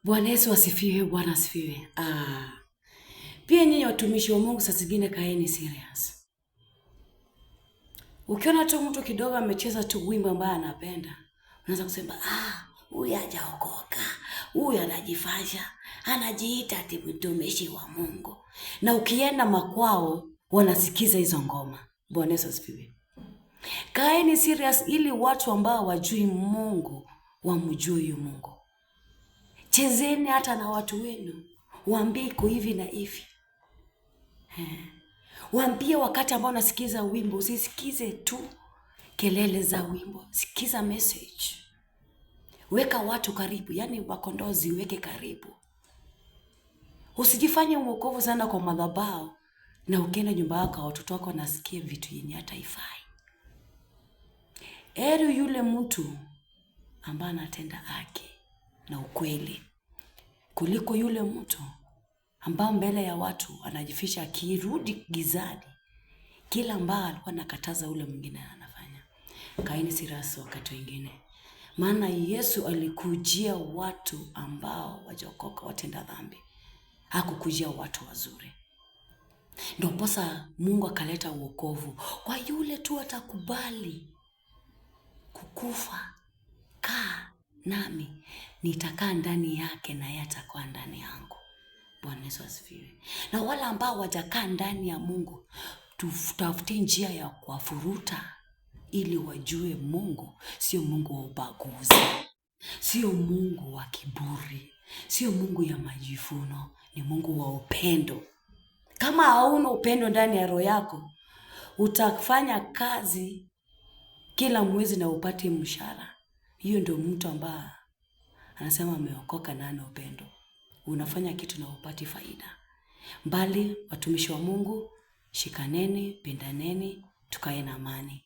Bwana Yesu asifiwe, Bwana asifiwe. Pia nyinyi watumishi wa Mungu saa zingine kaeni serious. Ukiona tu mtu kidogo amecheza tu wimbo ambaye anapenda, unaweza kusema huyu hajaokoka. Huyu anajifanya, anajiita ati mtumishi wa Mungu. Na ukienda makwao wanasikiza hizo ngoma. Bwana Yesu asifiwe. Kaeni serious ili watu ambao wajui Mungu wamjue huyu Mungu. Chezeni hata na watu wenu. Waambie iko hivi na hivi. Waambie wakati ambao unasikiza wimbo, usisikize tu kelele za wimbo. Sikiza message. Weka watu karibu, yani wakondozi weke karibu. Usijifanye mwokovu sana kwa madhabahu na ukienda nyumba yako watoto wako nasikia vitu yenye hata haifai. Heri yule mtu ambaye anatenda haki na ukweli kuliko yule mtu ambao mbele ya watu anajificha akirudi gizani. Kila ambao alikuwa nakataza ule mwingine anafanya. Kaeni serious wakati wengine. Maana Yesu alikujia watu ambao wajokoka watenda dhambi. Hakukujia watu wazuri. Ndio posa Mungu akaleta wokovu kwa yule tu atakubali kukufa. Kaa nami nitakaa ndani yake na yeye atakuwa ndani yangu. Bwana Yesu asifiwe. Na wale ambao hawajakaa ndani ya Mungu, tutafute njia ya kuwafuruta ili wajue Mungu sio Mungu wa ubaguzi, sio Mungu wa kiburi, sio Mungu ya majivuno, ni Mungu wa upendo. Kama hauna upendo ndani ya roho yako, utafanya kazi kila mwezi na upate mshahara. Hiyo ndio mtu ambaye anasema ameokoka na ana upendo. Unafanya kitu na upati faida. Bali watumishi wa Mungu, shikaneni, pendaneni, tukae na amani.